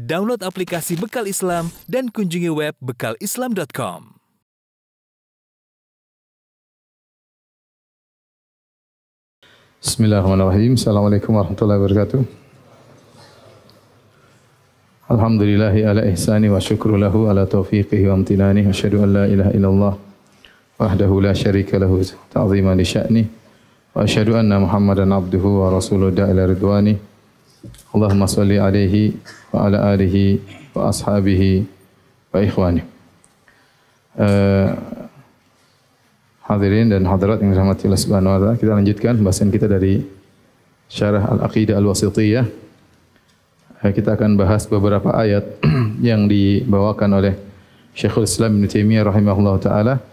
Download aplikasi Bekal Islam dan kunjungi web bekalislam.com. Bismillahirrahmanirrahim. Assalamualaikum warahmatullahi wabarakatuh. Alhamdulillahi ala ihsani wa syukru lahu ala taufiqihi wa amtinani. Asyhadu an la ilaha illallah wahdahu la syarika lahu ta'ziman li sya'ni. Wa asyhadu anna Muhammadan abduhu wa rasuluhu da'ila ridwani. Allahumma salli alaihi wa ala alihi wa ashabihi wa ikhwani. Hadirin dan hadirat yang dirahmati Allah Subhanahu wa taala, kita lanjutkan bahasan kita dari Syarah Al-Aqidah Al-Wasithiyah. Kita akan bahas beberapa ayat yang dibawakan oleh Syekhul Islam Ibnu Taimiyah rahimahullah taala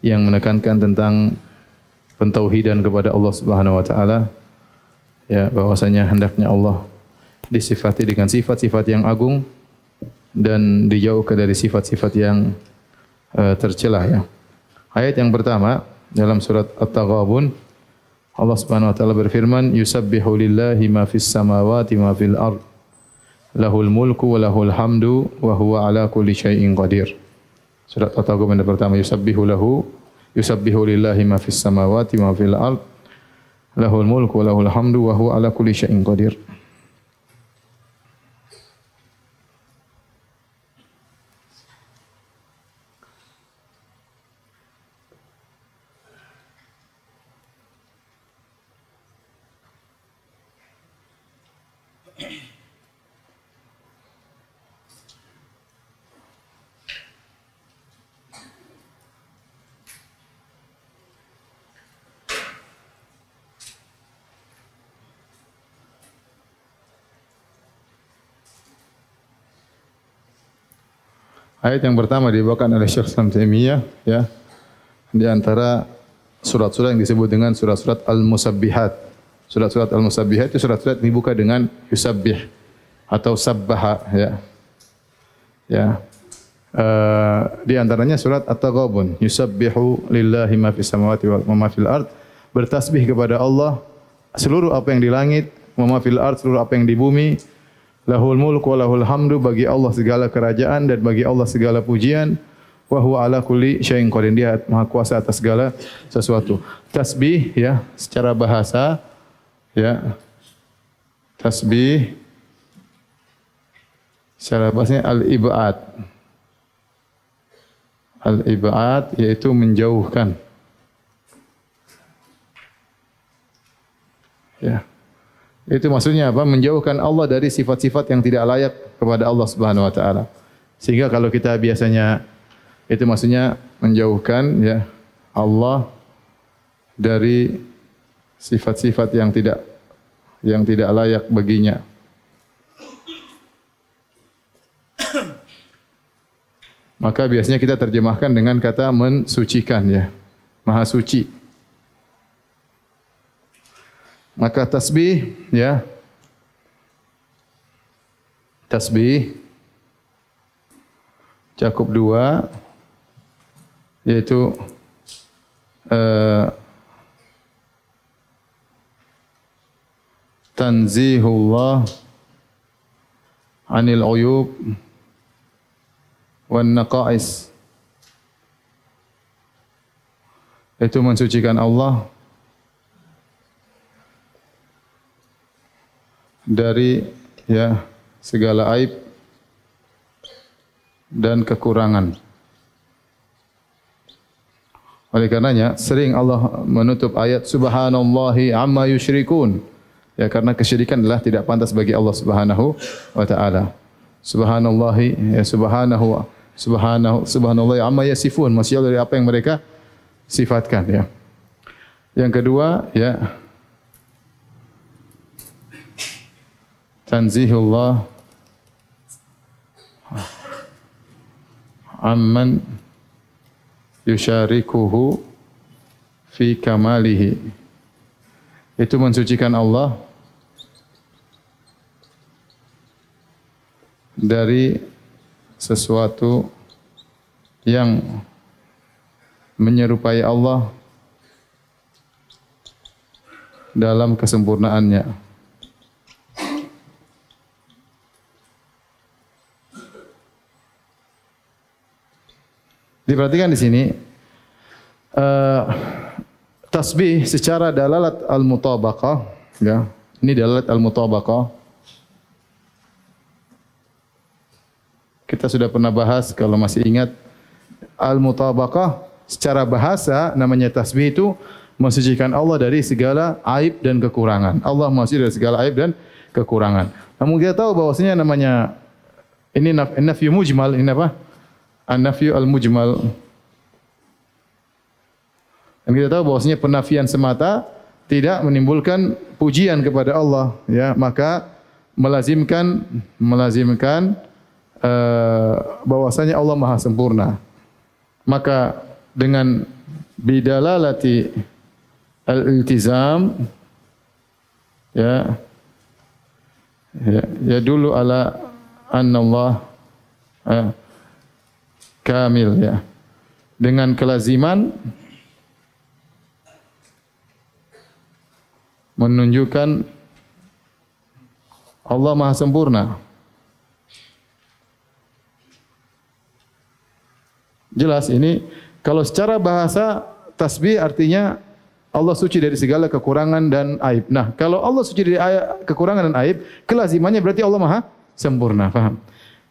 yang menekankan tentang pentauhidan kepada Allah Subhanahu wa taala, ya, bahwasanya hendaknya Allah disifati dengan sifat-sifat yang agung dan dijauhkan dari sifat-sifat yang tercela, ya. Ayat yang pertama dalam surat At-Taghabun, Allah Subhanahu wa taala berfirman, "Yusabbihu lillahi ma fis samawati ma fil ard, lahul mulku wa lahul hamdu wa huwa ala kulli syai'in qadir." Surat At-Taghabun yang pertama, yusabbihu lillahi ma fis samawati ma fil ard, lahul mulku wa lahul hamdu wa huwa ala kulli syai'in qadir. Ayat yang pertama dibawakan oleh Syekh Islam Taimiyah, ya. Di antara surat-surat yang disebut dengan surat-surat Al-Musabbihat. Surat-surat Al-Musabbihat itu surat-surat yang dibuka dengan yusabbih atau sabbaha, ya. Ya. Di antaranya surat At-Taghabun, yusabbihu lillahi ma fis samawati wa ma fil ard, bertasbih kepada Allah seluruh apa yang di langit, wa ma fil ard, seluruh apa yang di bumi. Lahul mulku wa lahul hamdu, bagi Allah segala kerajaan dan bagi Allah segala pujian. Wa huwa ala kulli syai'in qadir, Dia Maha Kuasa atas segala sesuatu. Tasbih, ya, secara bahasa, ya. Tasbih secara bahasanya al-ib'ad. Al-ib'ad yaitu menjauhkan. Ya. Itu maksudnya apa? Menjauhkan Allah dari sifat-sifat yang tidak layak kepada Allah Subhanahu wa taala. Sehingga kalau kita biasanya itu maksudnya menjauhkan, ya, Allah dari sifat-sifat yang tidak layak baginya. Maka biasanya kita terjemahkan dengan kata mensucikan, ya. Maha suci. Maka tasbih, ya, tasbih cakup dua, yaitu tanzihullah anil uyub wan naqais, itu mensucikan Allah dari, ya, segala aib dan kekurangan. Oleh karenanya sering Allah menutup ayat subhanallahi amma yusyrikun, ya, karena kesyirikan adalah tidak pantas bagi Allah Subhanahu wa taala. Subhanallahi, ya, subhanallahi amma yasifun, maksudnya dari apa yang mereka sifatkan, ya. Yang kedua, ya, tanzihullah amman yusyarikuhu fi kamalihi, itu mensucikan Allah dari sesuatu yang menyerupai Allah dalam kesempurnaannya. Diperhatikan di sini tasbih secara dalalat al-mutabaqah, ya. Ini dalalat al-mutabaqah. Kita sudah pernah bahas kalau masih ingat al-mutabaqah secara bahasa namanya tasbih itu mensucikan Allah dari segala aib dan kekurangan. Allah mensuci dari segala aib dan kekurangan. Namun kita tahu bahwasanya namanya ini nafyu mujmal, ini apa? An-nafyu al-mujmal. Dan kita tahu bahwasanya penafian semata tidak menimbulkan pujian kepada Allah, ya. Maka melazimkan bahwasanya Allah Maha sempurna. Maka dengan bidalalati al-iltizam, ya dulu ala anna Allah kamil, ya. Dengan kelaziman menunjukkan Allah Maha sempurna. Jelas ini kalau secara bahasa tasbih artinya Allah suci dari segala kekurangan dan aib. Nah, kalau Allah suci dari kekurangan dan aib, kelazimannya berarti Allah Maha sempurna, paham?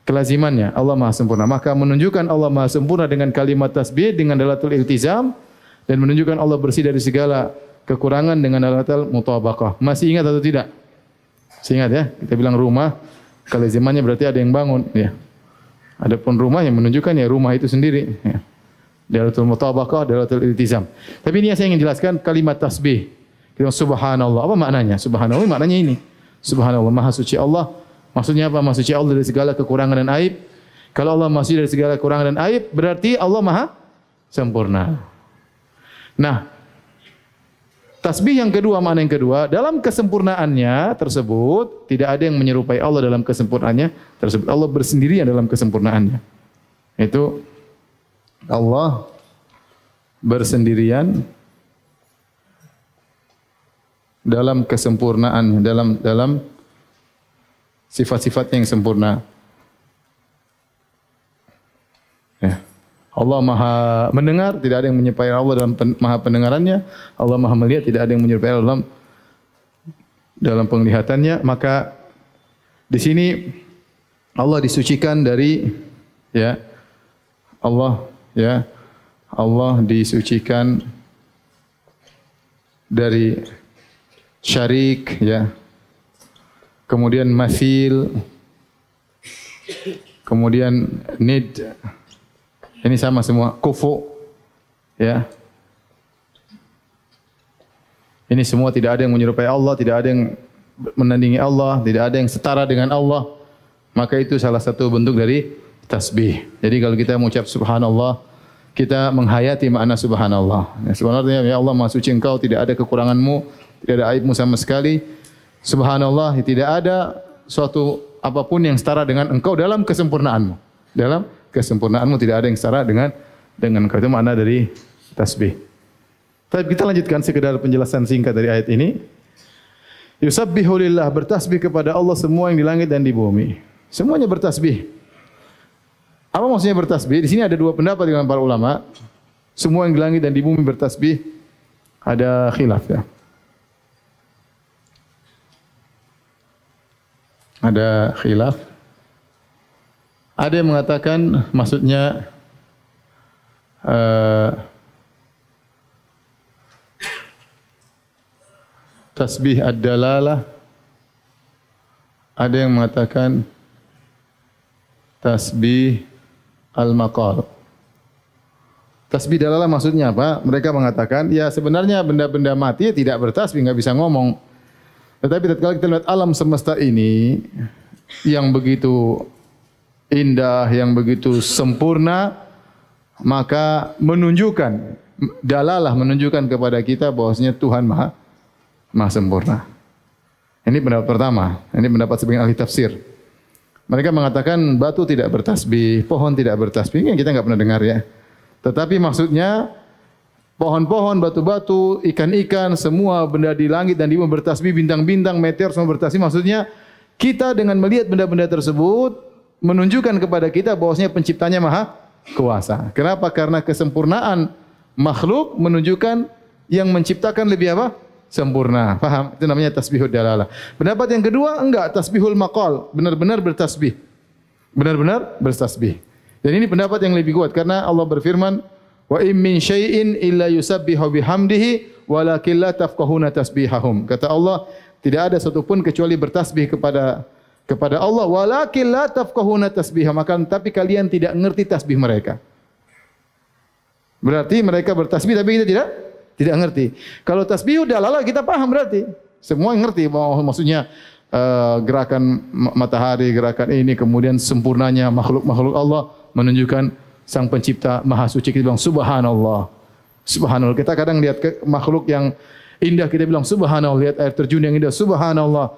Kelazimannya Allah Maha sempurna. Maka menunjukkan Allah Maha sempurna dengan kalimat tasbih dengan dalatul iltizam dan menunjukkan Allah bersih dari segala kekurangan dengan dalatul mutabaqah. Masih ingat atau tidak? Masih ingat, ya? Kita bilang rumah, kelazimannya berarti ada yang bangun, ya. Adapun rumah yang menunjukkan ya rumah itu sendiri, ya. Dalatul mutabaqah, dalatul iltizam. Tapi ini yang saya ingin jelaskan kalimat tasbih. Kita subhanallah. Apa maknanya? Subhanallah maknanya ini. Subhanallah, Maha suci Allah. Maksudnya apa? Maha suci Allah dari segala kekurangan dan aib. Kalau Allah Maha suci dari segala kekurangan dan aib, berarti Allah Maha sempurna. Nah, tasbih yang kedua, makna yang kedua, dalam kesempurnaannya tersebut tidak ada yang menyerupai Allah dalam kesempurnaannya tersebut. Allah bersendirian dalam kesempurnaannya. Itu Allah bersendirian dalam kesempurnaan, dalam sifat-sifatnya yang sempurna. Ya. Allah Maha mendengar, tidak ada yang menyerupai Allah dalam Maha pendengarannya. Allah Maha melihat, tidak ada yang menyerupai Allah dalam penglihatannya. Maka di sini Allah disucikan dari, ya, Allah disucikan dari syarik, ya. Kemudian mathil, kemudian nid. Ini sama semua, kufu, ya. Ini semua tidak ada yang menyerupai Allah, tidak ada yang menandingi Allah, tidak ada yang setara dengan Allah. Maka itu salah satu bentuk dari tasbih. Jadi kalau kita mengucap subhanallah, kita menghayati makna subhanallah. Ya, subhanallah, ya Allah Maha suci Engkau, tidak ada kekuranganmu, tidak ada aibmu sama sekali. Subhanallah, tidak ada suatu apapun yang setara dengan Engkau dalam kesempurnaanmu. Dalam kesempurnaanmu tidak ada yang setara dengan Engkau. Itu makna dari tasbih. Tapi kita lanjutkan sekedar penjelasan singkat dari ayat ini. Yusabbihu lillah, bertasbih kepada Allah semua yang di langit dan di bumi. Semuanya bertasbih. Apa maksudnya bertasbih? Di sini ada dua pendapat dengan para ulama. Semua yang di langit dan di bumi bertasbih, ada khilaf, ya. Ada khilaf. Ada yang mengatakan maksudnya tasbih ad-dalalah. Ada yang mengatakan tasbih al-maqal. Tasbih dalalah maksudnya apa? Mereka mengatakan, ya sebenarnya benda-benda mati tidak bertasbih, enggak bisa ngomong. Tetapi tatkala kita lihat alam semesta ini yang begitu indah, yang begitu sempurna, maka menunjukkan dalalah, menunjukkan kepada kita bahwasanya Tuhan Maha sempurna. Ini pendapat pertama. Ini pendapat sebagian ahli tafsir. Mereka mengatakan batu tidak bertasbih, pohon tidak bertasbih. Ini kita enggak pernah dengar, ya. Tetapi maksudnya pohon-pohon, batu-batu, ikan-ikan, semua benda di langit dan di bumi bertasbih, bintang-bintang, meteor semua bertasbih. Maksudnya kita dengan melihat benda-benda tersebut menunjukkan kepada kita bahwasanya penciptanya Maha kuasa. Kenapa? Karena kesempurnaan makhluk menunjukkan yang menciptakan lebih apa? Sempurna. Paham? Itu namanya tasbihud dalalah. Pendapat yang kedua, enggak, tasbihul maqal, benar-benar bertasbih. Benar-benar bertasbih. Dan ini pendapat yang lebih kuat karena Allah berfirman, "Wa in min syai'in illa yusabbihu bihamdihi walakin la tafqahuna tasbihahum." Kata Allah, tidak ada satupun kecuali bertasbih kepada Allah, walakin la tafqahuna tasbihahum, tapi kalian tidak mengerti tasbih mereka. Berarti mereka bertasbih tapi kita tidak ngerti. Kalau tasbih udah lala kita paham berarti. Semua ngerti maksudnya gerakan matahari, gerakan ini, kemudian sempurnanya makhluk-makhluk Allah menunjukkan Sang Pencipta Maha Suci. Kita bilang subhanallah. Subhanallah. Kita kadang lihat makhluk yang indah kita bilang subhanallah, lihat air terjun yang indah subhanallah.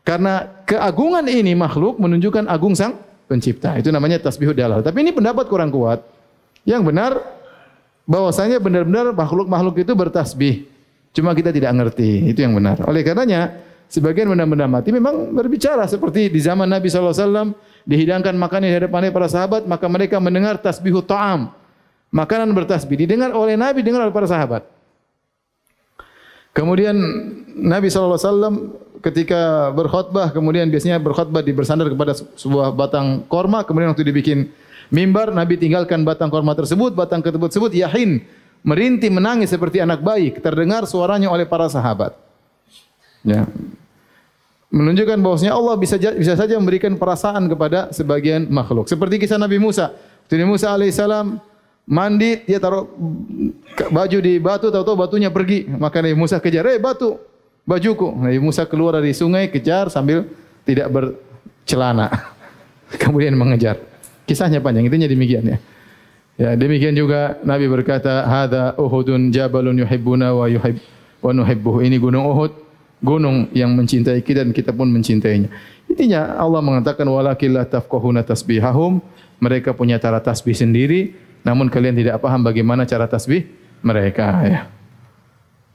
Karena keagungan ini makhluk menunjukkan agung Sang Pencipta. Itu namanya tasbihud dalal. Tapi ini pendapat kurang kuat. Yang benar bahwasanya benar-benar makhluk-makhluk itu bertasbih. Cuma kita tidak ngerti. Itu yang benar. Oleh karenanya, sebagian benda-benda mati memang berbicara. Seperti di zaman Nabi SAW, dihidangkan makanan di hadapan para sahabat, maka mereka mendengar tasbihut ta'am. Makanan bertasbih. Didengar oleh Nabi, didengar oleh para sahabat. Kemudian Nabi SAW ketika berkhutbah, kemudian biasanya berkhutbah bersandar kepada sebuah batang korma, kemudian waktu dibikin mimbar, Nabi tinggalkan batang korma tersebut, batang tersebut yahin, merintih, menangis seperti anak bayi, terdengar suaranya oleh para sahabat. Ya. Menunjukkan bahwasanya Allah bisa saja memberikan perasaan kepada sebagian makhluk. Seperti kisah Nabi Musa. Nabi Musa alaihissalam mandi, dia taruh baju di batu, tahu-tahu batunya pergi. Maka Nabi Musa kejar, batu, bajuku. Nabi Musa keluar dari sungai, kejar sambil tidak bercelana. Kemudian mengejar. Kisahnya panjang, intinya demikian ya. Ya, demikian juga Nabi berkata, "Hadza Uhudun jabalun yuhibbuna wa nuhibbuhu." Ini gunung Uhud, gunung yang mencintai kita dan kita pun mencintainya. Intinya Allah mengatakan walakin la tafqahuna tasbihahum, mereka punya cara tasbih sendiri, namun kalian tidak paham bagaimana cara tasbih mereka ya.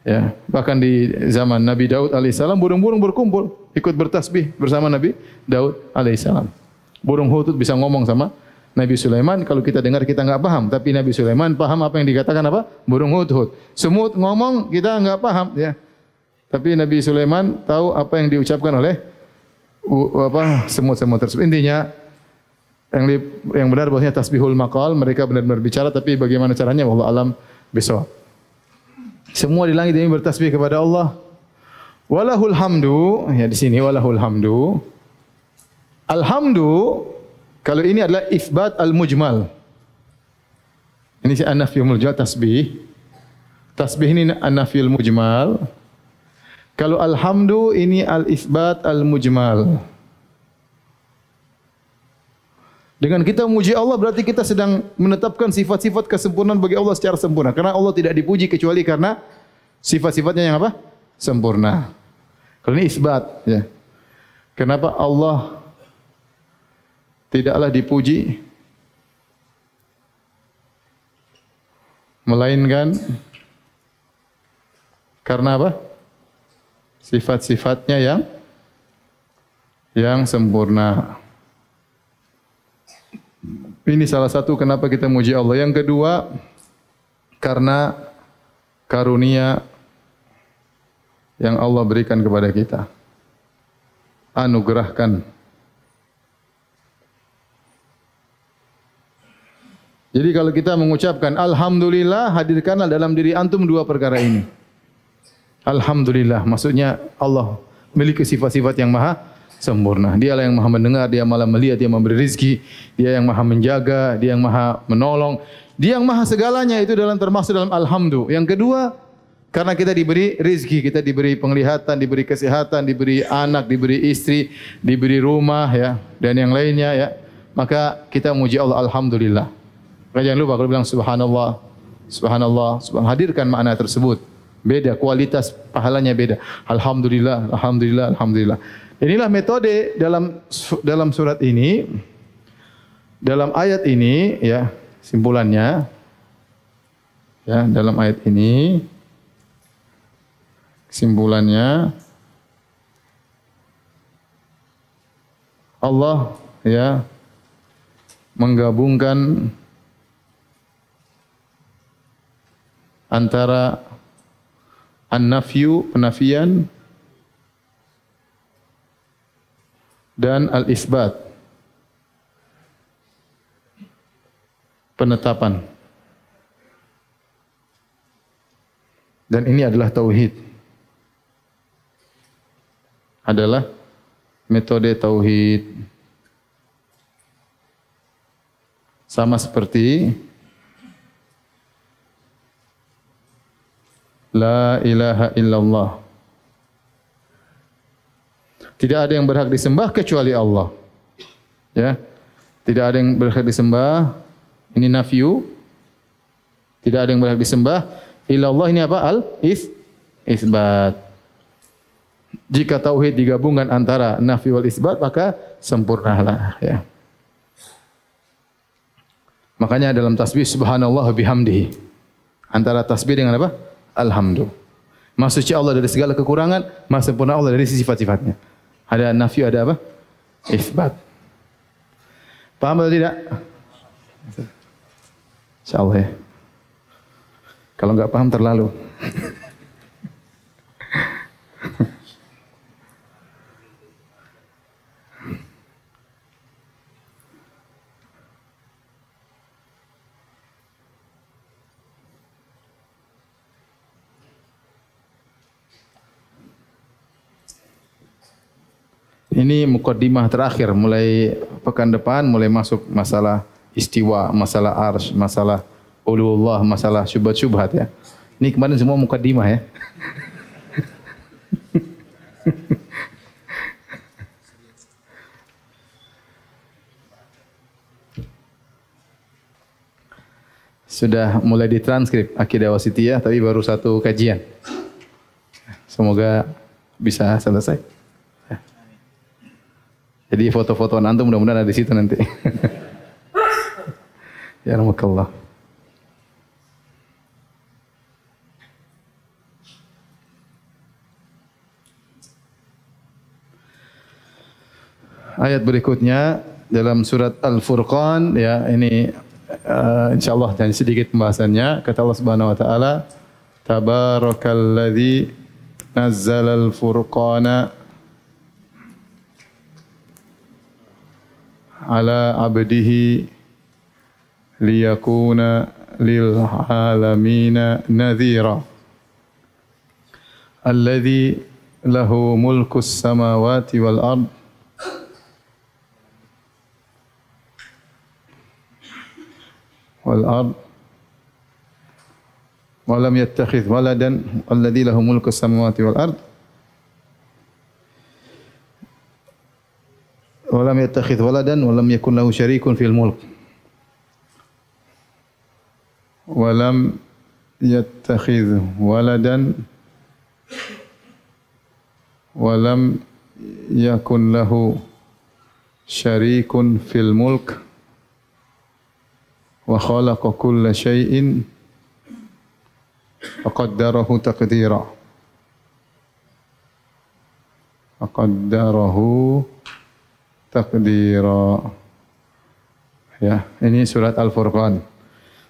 Ya, bahkan di zaman Nabi Daud alaihissalam burung-burung berkumpul ikut bertasbih bersama Nabi Daud alaihissalam. Burung hutut bisa ngomong sama Nabi Sulaiman, kalau kita dengar kita enggak paham, tapi Nabi Sulaiman paham apa yang dikatakan apa? Burung hutut. Semut ngomong kita enggak paham ya. Tapi Nabi Sulaiman tahu apa yang diucapkan oleh semut-semut tersebut. Intinya yang benar bahwasanya tasbihul maqal, mereka benar-benar bicara, tapi bagaimana caranya wallahu alam bisawab. Semua di langit ini bertasbih kepada Allah. Walahul hamdu, ya di sini walahul hamdu. Alhamdu, kalau ini adalah ifbat al-mujmal. Ini si an-nafyul mujmal tasbih. Tasbih ini an-nafyul mujmal. Kalau alhamdu ini al-ifbat al-mujmal. Dengan kita memuji Allah berarti kita sedang menetapkan sifat-sifat kesempurnaan bagi Allah secara sempurna. Karena Allah tidak dipuji kecuali karena sifat-sifatnya yang apa? Sempurna. Kalau ini isbat. Ya. Kenapa Allah tidaklah dipuji? Melainkan karena apa? Sifat-sifatnya yang sempurna. Ini salah satu kenapa kita muji Allah. Yang kedua, karena karunia yang Allah berikan kepada kita. Anugerahkan. Jadi kalau kita mengucapkan Alhamdulillah, hadirkanlah dalam diri antum dua perkara ini. Alhamdulillah, maksudnya Allah memiliki sifat-sifat yang maha sempurna. Dialah yang maha mendengar, dia maha melihat, dia memberi rizki, dia yang maha menjaga, dia yang maha menolong, dia yang maha segalanya, itu termasuk dalam alhamdu. Yang kedua, karena kita diberi rizki, kita diberi penglihatan, diberi kesehatan, diberi anak, diberi istri, diberi rumah ya, dan yang lainnya ya, maka kita memuji Allah alhamdulillah. Maka jangan lupa kalau bilang subhanallah, subhanallah, subhanallah, hadirkan makna tersebut. Beda, kualitas pahalanya beda. Alhamdulillah, alhamdulillah, alhamdulillah. Inilah metode dalam surat ini, dalam ayat ini, ya simpulannya, ya dalam ayat ini, kesimpulannya, Allah ya menggabungkan antara an-nafyu, penafian, dan al-isbat, penetapan. Dan ini adalah tauhid. Adalah metode tauhid. Sama seperti la ilaha illallah. Tidak ada yang berhak disembah kecuali Allah. Ya. Tidak ada yang berhak disembah. Ini nafyu. Tidak ada yang berhak disembah. Illallah ini apa? Isbat. Jika tauhid digabungkan antara nafi wal isbat, maka sempurnalah. Ya. Makanya dalam tasbih subhanallah bihamdihi. Antara tasbih dengan apa? Alhamdu. Maha suci Allah dari segala kekurangan, maha sempurna Allah dari sifat-sifatnya. Ada nafi, ada apa? Isbat. Paham atau tidak? Insyaallah ya. Kalau enggak paham terlalu. Ini mukaddimah terakhir, mulai pekan depan mulai masuk masalah istiwa, masalah arsy, masalah uluwullah, masalah syubhat-syubhat ya. Ini kemarin semua mukaddimah ya. Sudah mulai ditranskrip Aqidah Wasithiyah tapi baru satu kajian. Semoga bisa selesai. Jadi foto-foto antum mudah-mudahan ada di situ nanti. Ya rahmakallah. Ayat berikutnya dalam surat Al-Furqan ya, ini insyaallah dan sedikit pembahasannya. Kata Allah Subhanahu wa taala, Tabarakalladzi nazzalal furqana ala abdihi liyakuna lil alamina nadhira alladhi lahu mulku samawati wal ard wa lam yattakhidh waladan alladhi lahu mulku samawati wal ard wa lam yattakhidh waladan wa lam yakun lahu syarikun fil mulk wa lam yattakhidh waladan wa lam yakun lahu syarikun fil mulk wa khalaqa kulla syai'in faqaddarahu taqdira. Faqaddarahu taqdira. Ya, ini surat Al-Furqan.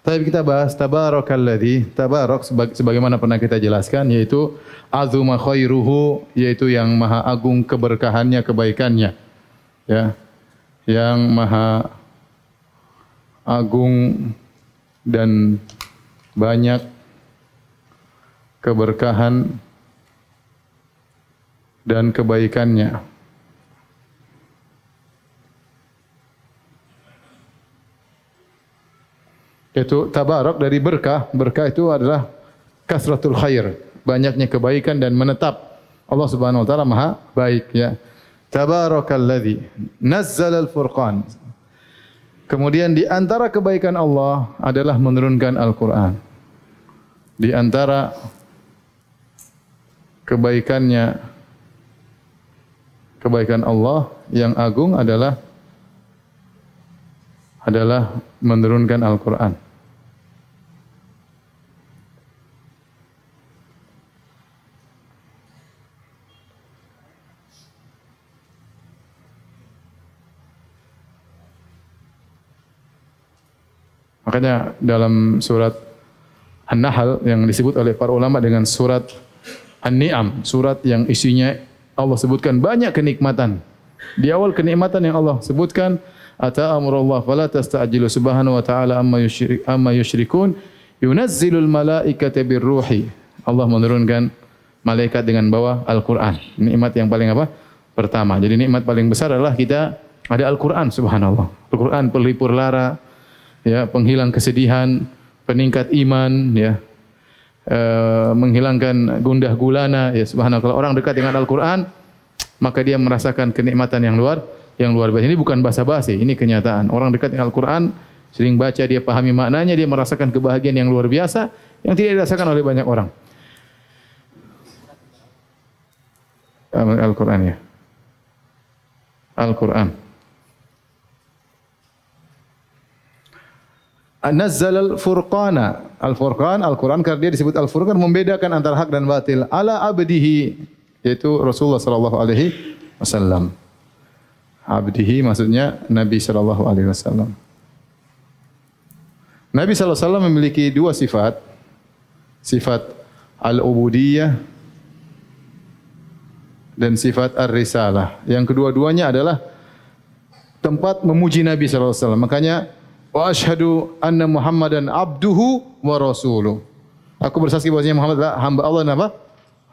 Tapi kita bahas tabarakalladzi, tabarak sebagaimana pernah kita jelaskan, yaitu azuma khairuhu, yaitu yang maha agung keberkahannya, kebaikannya. Ya. Yang maha agung dan banyak keberkahan dan kebaikannya. Itu tabarak dari berkah. Berkah itu adalah kasratul khair, banyaknya kebaikan dan menetap. Allah Subhanahu wa taala maha baik ya. Tabarakalladzi nazzalal furqan. Kemudian di antara kebaikan Allah adalah menurunkan Al-Qur'an. Di antara kebaikannya, kebaikan Allah yang agung adalah menurunkan Al-Qur'an. Makanya dalam surat An-Nahl yang disebut oleh para ulama dengan surat An-Ni'am, surat yang isinya Allah sebutkan banyak kenikmatan. Di awal kenikmatan yang Allah sebutkan, ata amrullah fala tasta'jilu subhanahu wa ta'ala amma yusyrikun yunazzilul malaikata birruhi. Allah menurunkan malaikat dengan bawa Al-Qur'an. Nikmat yang paling apa? Pertama. Jadi nikmat paling besar adalah kita ada Al-Qur'an, subhanallah. Al-Qur'an pelipur lara, ya, penghilang kesedihan, peningkat iman, ya. Menghilangkan gundah gulana, ya, subhanallah. Kalau orang dekat dengan Al-Qur'an, maka dia merasakan kenikmatan yang luar biasa. Ini bukan basa-basi, ini kenyataan. Orang dekat dengan Al-Qur'an, sering baca, dia pahami maknanya, dia merasakan kebahagiaan yang luar biasa yang tidak dirasakan oleh banyak orang. Al-Qur'an, ya. Al-Qur'an. Nazzal al-Furqana. Al-Furqan, Al-Qur'an, karena dia disebut Al-Furqan, membedakan antara hak dan batil. Ala abdihi, yaitu Rasulullah sallallahu alaihi wasallam. Abdihi maksudnya Nabi sallallahu alaihi wasallam. Nabi sallallahu alaihi wasallam memiliki dua sifat. Sifat al-ubudiyah dan sifat ar-risalah. Yang kedua-duanya adalah tempat memuji Nabi sallallahu alaihi wasallam. Makanya wa asyhadu anna Muhammadan abduhu wa rasuluh. Aku bersaksi bahwasanya Muhammad adalah hamba Allah dan apa?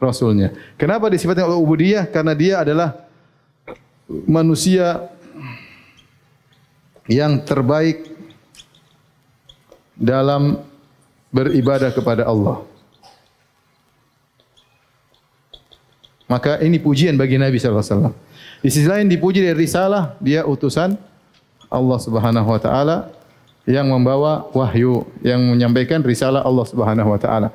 Rasulnya. Kenapa disifatkan al-ubudiyah? Karena dia adalah manusia yang terbaik dalam beribadah kepada Allah. Maka ini pujian bagi Nabi sallallahu alaihi wasallam. Di sisi lain dipuji dari risalah, dia utusan Allah Subhanahu wa taala yang membawa wahyu, yang menyampaikan risalah Allah Subhanahu wa taala.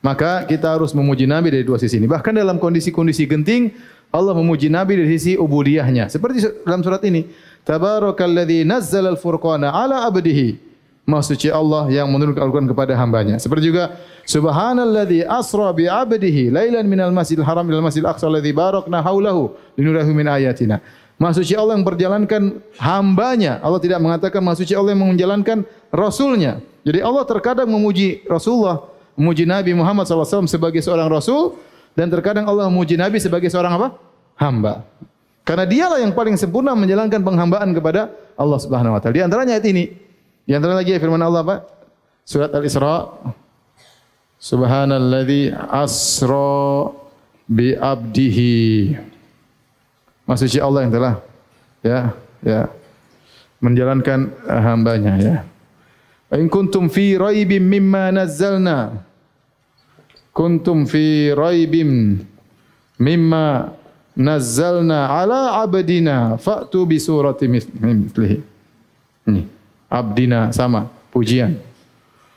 Maka kita harus memuji Nabi dari dua sisi ini. Bahkan dalam kondisi-kondisi genting, Allah memuji Nabi dari sisi ubudiyahnya. Seperti dalam surat ini, Tabarakalladzi nazzala al-furqana ala abdihi. Maha suci Allah yang menurunkan Al-Qur'an kepada hambanya. Seperti juga Subhanalladzi asra bi 'abdihi lailan minal masjidil haram ilal masjidil aqsa alladzi barakna haulahu linuriyahu min ayatina. Maha suci Allah yang memperjalankan hambanya. Allah tidak mengatakan Maha suci Allah yang menjalankan Rasulnya. Jadi Allah terkadang memuji Rasulullah, memuji Nabi Muhammad SAW sebagai seorang Rasul, dan terkadang Allah memuji Nabi sebagai seorang apa? Hamba. Karena dialah yang paling sempurna menjalankan penghambaan kepada Allah Subhanahu wa taala. Di antaranya ayat ini. Di antara lagi firman Allah apa? Surat Al-Isra. Subhanalladzi asra bi abdihi. Maha suci Allah yang telah menjalankan hambanya, ya. In kuntum fi raibim mimma nazzalna. Kuntum fi raibim mimma nazzalna ala abdina fa'tu bi surati mithlihi. Ini abdina sama pujian.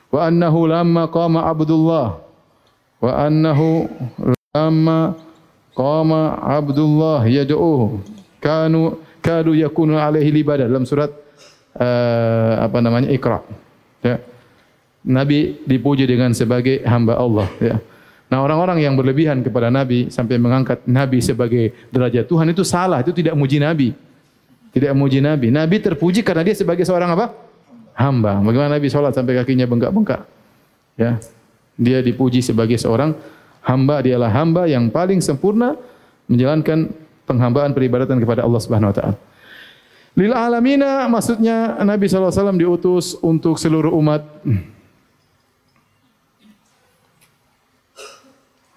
Wa annahu lamma qama Abdullah wa annahu lamma qama Abdullah yad'uhu kadu yakunu alaihi libadah dalam surat Iqra, ya. Nabi dipuji dengan sebagai hamba Allah, ya. Nah, orang-orang yang berlebihan kepada Nabi sampai mengangkat Nabi sebagai derajat Tuhan itu salah, itu tidak muji Nabi. Tidak muji Nabi. Nabi terpuji karena dia sebagai seorang apa? Hamba. Bagaimana Nabi salat sampai kakinya bengkak-bengkak? Ya. Dia dipuji sebagai seorang hamba, dialah hamba yang paling sempurna menjalankan penghambaan peribadatan kepada Allah Subhanahu wa taala. Lil alamina maksudnya Nabi sallallahu alaihi wasallam diutus untuk seluruh umat.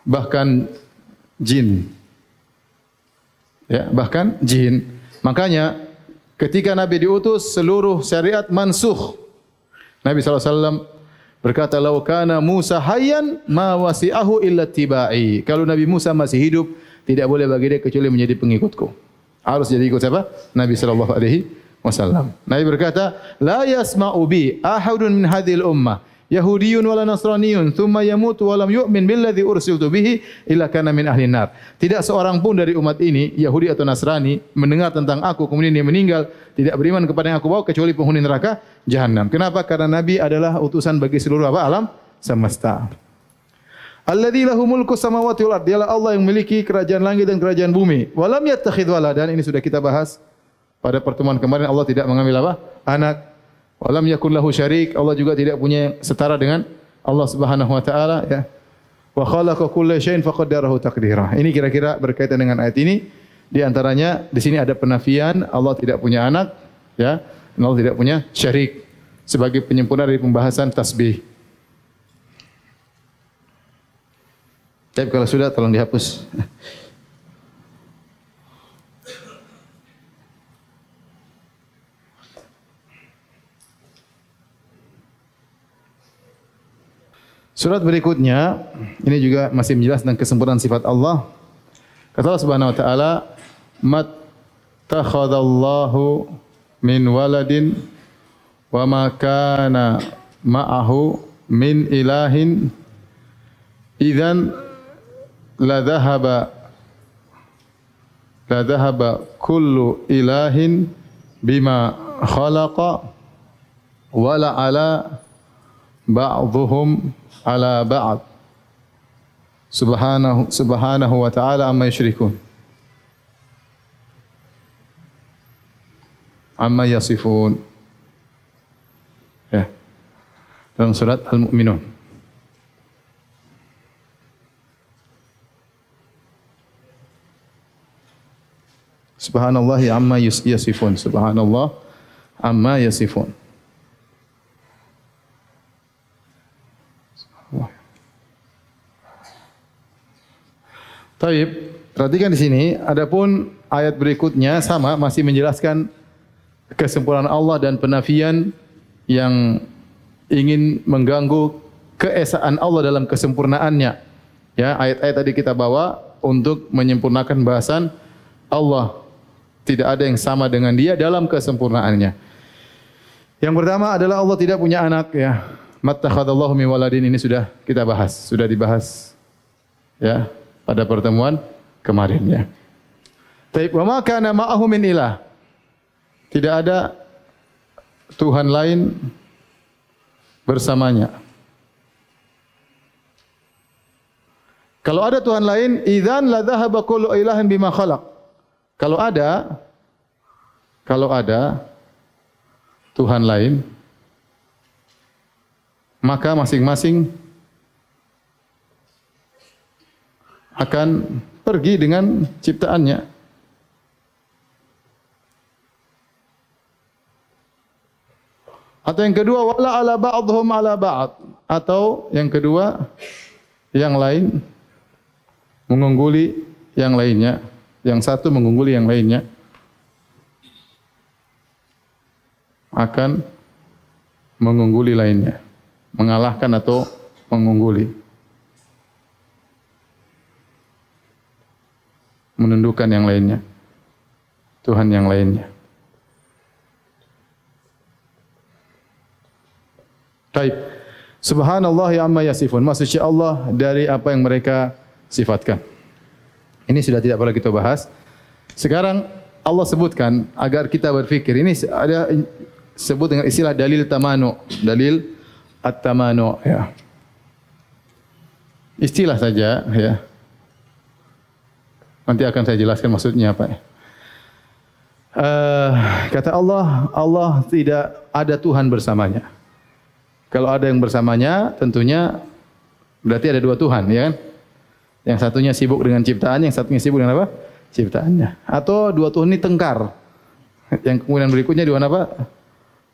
Bahkan jin. Ya, bahkan jin. Makanya ketika Nabi diutus seluruh syariat mansukh. Nabi sallallahu alaihi wasallam berkata, "Lau kana Musa hayyan ma wasi'ahu illa tibai." Kalau Nabi Musa masih hidup, tidak boleh bagi dia kecuali menjadi pengikutku. Harus jadi ikut siapa? Nabi sallallahu alaihi wasallam. Nabi berkata, "La yasma'u bi ahadun min hadhil ummah Yahudiyyun wala Nasraniyyun thumma yamutu wa lam yu'min billadzi ursiltu bihi illa kana min ahli nar." Tidak seorang pun dari umat ini, Yahudi atau Nasrani, mendengar tentang aku kemudian dia meninggal tidak beriman kepada yang aku bawa kecuali penghuni neraka jahanam. Kenapa? Karena Nabi adalah utusan bagi seluruh alam semesta. Alladzi lahu mulku samawati wal ardh. Dialah Allah yang memiliki kerajaan langit dan kerajaan bumi. Wa lam yattakhidh waladan. Ini sudah kita bahas pada pertemuan kemarin. Allah tidak mengambil apa? Anak. Wa lam yakul lahu syarik. Allah juga tidak punya setara dengan Allah Subhanahu wa taala ya. Wa khalaqa kulla syai'in faqaddarahu taqdira. Ini kira-kira berkaitan dengan ayat ini. Di antaranya di sini ada penafian Allah tidak punya anak, ya. Allah tidak punya syarik sebagai penyempurna dari pembahasan tasbih. Tapi kalau sudah tolong dihapus. Surat berikutnya ini juga masih menjelaskan tentang kesempurnaan sifat Allah. Kata Allah Subhanahu wa taala, "Mattakhadallahu min waladin wa ma kana ma'ahu min ilahin idzan la dhahaba kullu ilahin bima khalaqa wa la ala ba'dhuhum ala ba'd subhanahu wa ta'ala amma yusyrikun amma yasifun. Ya. Dalam surat Al-Mu'minun. Subhanallahi amma yasifun. Subhanallah amma yasifun. Taib, perhatikan di sini, adapun ayat berikutnya sama masih menjelaskan kesempurnaan Allah dan penafian yang ingin mengganggu keesaan Allah dalam kesempurnaannya. Ya, ayat-ayat tadi kita bawa untuk menyempurnakan bahasan Allah. Tidak ada yang sama dengan Dia dalam kesempurnaannya. Yang pertama adalah Allah tidak punya anak, ya. Mattakhadallahu min waladin, ini sudah kita bahas, sudah dibahas. Ya. Pada pertemuan kemarin, ya. Taib, wa ma kana ma'ahu min ilah. Tidak ada Tuhan lain bersamanya. Kalau ada Tuhan lain, idzan la dhahaba kullu ilahin bima khalaq. Kalau ada Tuhan lain, maka masing-masing akan pergi dengan ciptaannya. Atau yang kedua, wala ala ba'dhum ala ba'd. Atau yang kedua, yang lain mengungguli yang lainnya. Yang satu mengungguli yang lainnya. Akan mengungguli lainnya. Mengalahkan atau mengungguli. Menundukkan yang lainnya, Tuhan yang lainnya. Taib. Subhanallah amma yasifun. Maksudnya Allah dari apa yang mereka sifatkan. Ini sudah tidak perlu kita bahas. Sekarang Allah sebutkan agar kita berfikir. Ini ada sebut dengan istilah dalil tamanu, dalil at-tamanu, ya. Istilah saja, ya. Nanti akan saya jelaskan maksudnya apa. Kata Allah, Allah tidak ada Tuhan bersamanya. Kalau ada yang bersamanya, tentunya berarti ada dua Tuhan, ya kan? Yang satunya sibuk dengan ciptaan, yang satunya sibuk dengan apa? Ciptaannya. Atau dua Tuhan ini tengkar. Yang kemudian berikutnya dua apa?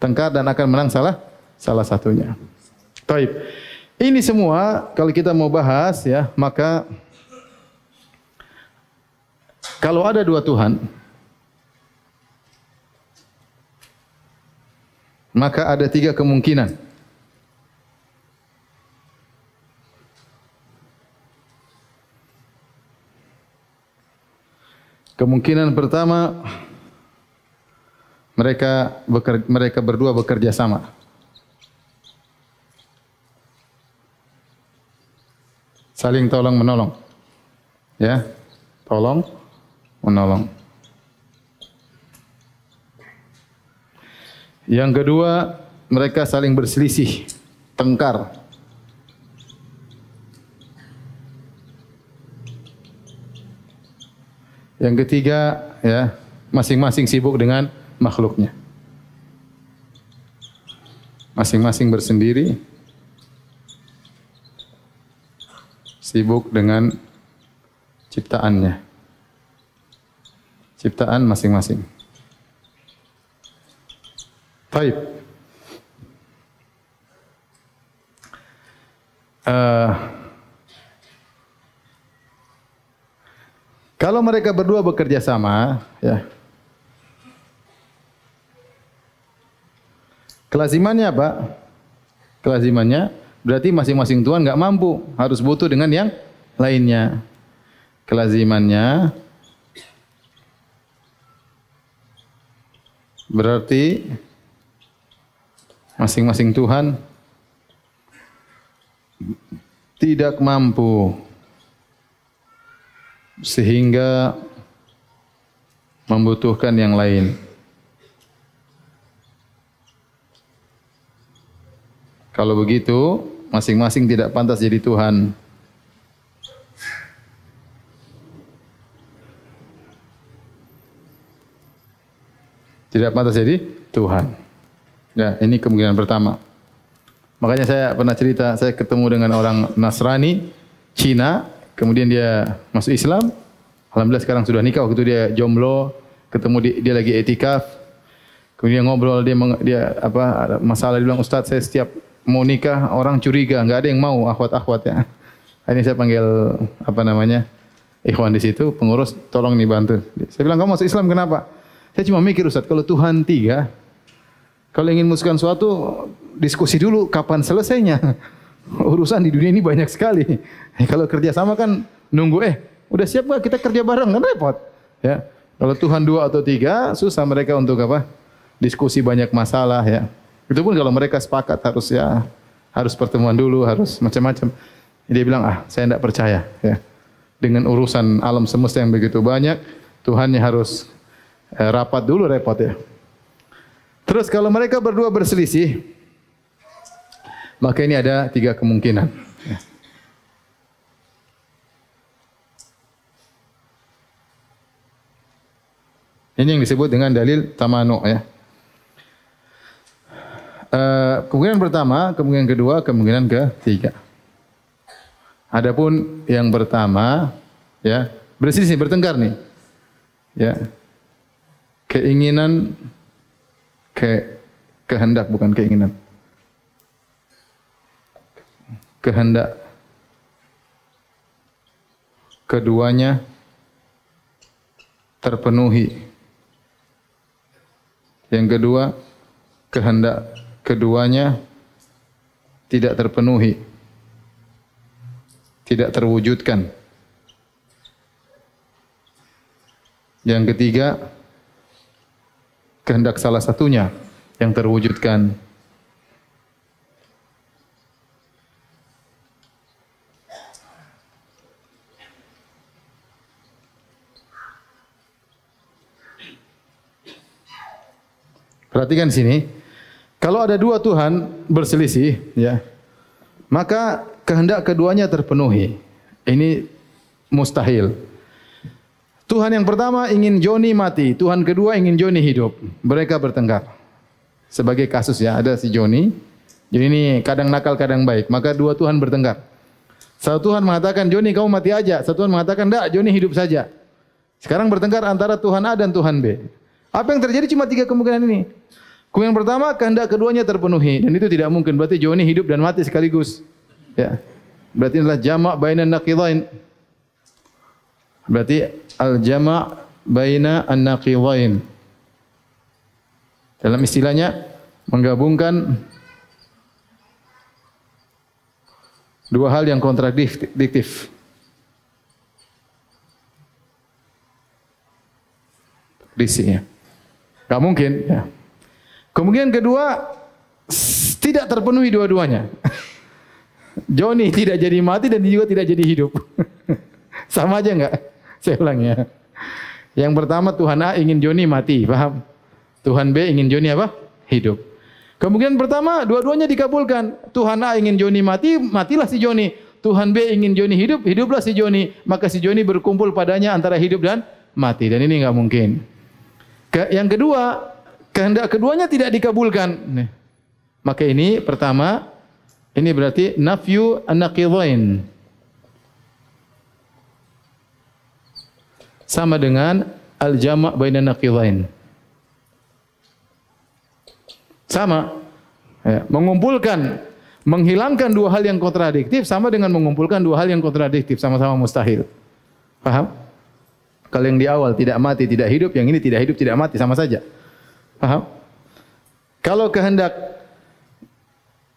Tengkar dan akan menang salah satunya. Taib. Ini semua kalau kita mau bahas, ya, maka kalau ada dua Tuhan, maka ada tiga kemungkinan. Kemungkinan pertama, mereka berdua bekerja sama. Saling tolong menolong. Ya, tolong menolong. Yang kedua, mereka saling berselisih, tengkar. Yang ketiga, ya, masing-masing sibuk dengan makhluknya. Masing-masing bersendiri sibuk dengan ciptaannya. Ciptaan masing-masing. Baik. Kalau mereka berdua bekerja sama, ya. Kelazimannya apa? Kelazimannya berarti masing-masing tuan nggak mampu, harus butuh dengan yang lainnya. Kelazimannya berarti masing-masing Tuhan tidak mampu sehingga membutuhkan yang lain. Kalau begitu, masing-masing tidak pantas jadi Tuhan. Tidak pantas jadi Tuhan. Ya, ini kemungkinan pertama. Makanya saya pernah cerita, saya ketemu dengan orang Nasrani, Cina, kemudian dia masuk Islam. Alhamdulillah sekarang sudah nikah. Waktu itu dia jomblo, ketemu dia lagi etikaf. Kemudian ngobrol, dia ada masalah, dia bilang, Ustaz, saya setiap mau nikah orang curiga, enggak ada yang mau, akhwat-akhwat ya. Ini saya panggil ikhwan di situ, pengurus, tolong nih bantu. Saya bilang, kamu masuk Islam kenapa? Saya cuma mikir, Ustaz, kalau Tuhan tiga, kalau ingin memutuskan suatu, diskusi dulu kapan selesainya. Urusan di dunia ini banyak sekali. Kalau kerja sama kan nunggu, udah siap gak kita kerja bareng, kan repot. Ya. Kalau Tuhan 2 atau 3, susah mereka untuk diskusi banyak masalah ya. Itu pun kalau mereka sepakat harus pertemuan dulu, harus macam-macam. Dia bilang, saya tidak percaya ya. Dengan urusan alam semesta yang begitu banyak, Tuhannya harus rapat dulu, repot ya. Terus kalau mereka berdua berselisih, maka ini ada 3 kemungkinan. Ya. Ini yang disebut dengan dalil tamanu ya. Kemungkinan pertama, kemungkinan kedua, kemungkinan ketiga. Adapun yang pertama, ya berselisih, bertengkar nih, ya keinginan, kehendak bukan keinginan, kehendak keduanya terpenuhi. Yang kedua, kehendak keduanya tidak terpenuhi, tidak terwujudkan. Yang ketiga, kehendak salah satunya yang terwujudkan. Perhatikan sini. Kalau ada 2 Tuhan berselisih, ya, maka kehendak keduanya terpenuhi. Ini mustahil. Tuhan yang pertama ingin Joni mati, Tuhan kedua ingin Joni hidup. Mereka bertengkar. Sebagai kasus ya, ada si Joni. Jadi ini kadang nakal, kadang baik. Maka 2 Tuhan bertengkar. Satu Tuhan mengatakan, Joni kamu mati aja. Satu Tuhan mengatakan, enggak, Joni hidup saja. Sekarang bertengkar antara Tuhan A dan Tuhan B. Apa yang terjadi? Cuma 3 kemungkinan ini. Kemungkinan pertama, kehendak keduanya terpenuhi. Dan itu tidak mungkin. Berarti Joni hidup dan mati sekaligus. Ya. Berarti adalah jama' baina naqidain. Berarti al-jama' baina an-naqidain. Dalam istilahnya, menggabungkan 2 hal yang kontradiktif. Disinya. Gak mungkin. Ya. Kemungkinan kedua, tidak terpenuhi dua-duanya. Joni tidak jadi mati dan juga tidak jadi hidup. Sama aja enggak? Saya ulang ya. Yang pertama, Tuhan A ingin Joni mati, paham? Tuhan B ingin Joni apa? Hidup. Kemungkinan pertama, dua-duanya dikabulkan. Tuhan A ingin Joni mati, matilah si Joni. Tuhan B ingin Joni hidup, hiduplah si Joni. Maka si Joni berkumpul padanya antara hidup dan mati. Dan ini enggak mungkin. Yang kedua, kehendak keduanya tidak dikabulkan. Maka ini pertama, ini berarti nafyu an-naqidain. sama dengan al-jama' bainan naqidain. Sama. Ya, mengumpulkan, menghilangkan dua hal yang kontradiktif sama dengan mengumpulkan dua hal yang kontradiktif, sama-sama mustahil. Paham? Kalau yang di awal tidak mati, tidak hidup, yang ini tidak hidup, tidak mati, sama saja. Paham? Kalau kehendak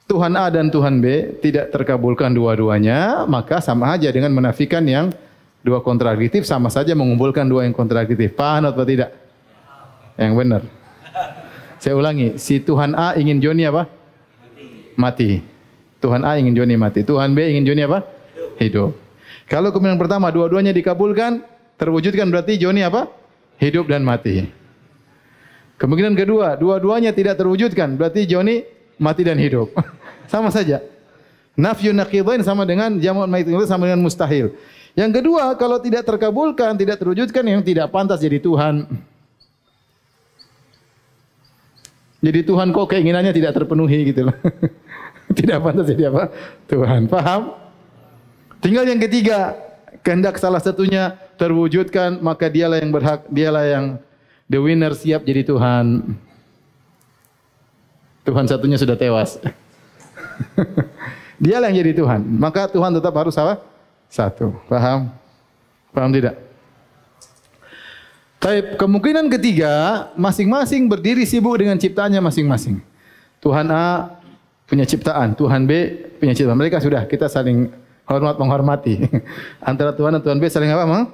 Tuhan A dan Tuhan B tidak terkabulkan dua-duanya, maka sama saja dengan menafikan yang dua kontradiktif, sama saja mengumpulkan dua yang kontradiktif. Paham atau tidak? Yang benar. Saya ulangi, si Tuhan A ingin Joni apa? Mati. Tuhan A ingin Joni mati. Tuhan B ingin Joni apa? Hidup. Kalau kemungkinan pertama dua-duanya dikabulkan, terwujudkan berarti Joni apa? Hidup dan mati. Kemungkinan kedua, dua-duanya tidak terwujudkan, berarti Joni mati dan hidup. Sama saja. Nafyun naqidain sama dengan jamak ma'itun sama dengan mustahil. Yang kedua, kalau tidak terkabulkan, tidak terwujudkan, yang tidak pantas jadi Tuhan. Jadi Tuhan kok keinginannya tidak terpenuhi gitu loh. Tidak pantas jadi apa? Tuhan. Paham? Tinggal yang ketiga, kehendak salah satunya terwujudkan, maka dialah yang berhak, dialah yang the winner, siap jadi Tuhan. Tuhan satunya sudah tewas. Dialah yang jadi Tuhan. Maka Tuhan tetap harus apa? Satu. Paham? Paham tidak? Tapi kemungkinan ketiga, masing-masing berdiri sibuk dengan ciptaannya masing-masing. Tuhan A punya ciptaan, Tuhan B punya ciptaan. Mereka sudah, kita saling hormat menghormati. Antara Tuhan dan Tuhan B saling apa?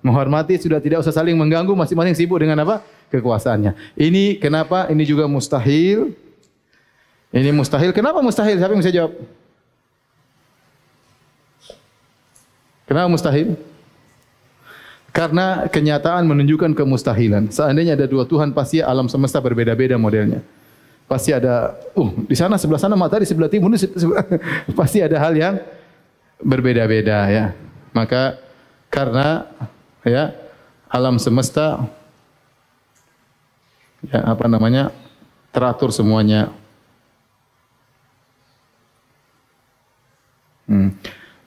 Menghormati, sudah tidak usah saling mengganggu, masing-masing sibuk dengan apa? Kekuasaannya. Ini kenapa? Ini juga mustahil. Ini mustahil. Kenapa mustahil? Siapa yang bisa jawab? Kenapa mustahil? Karena kenyataan menunjukkan kemustahilan. Seandainya ada dua Tuhan, pasti alam semesta berbeda-beda modelnya. Pasti ada, di sana sebelah sana matahari, sebelah timur, pasti ada hal yang berbeda-beda ya. Maka karena ya alam semesta ya apa namanya teratur semuanya.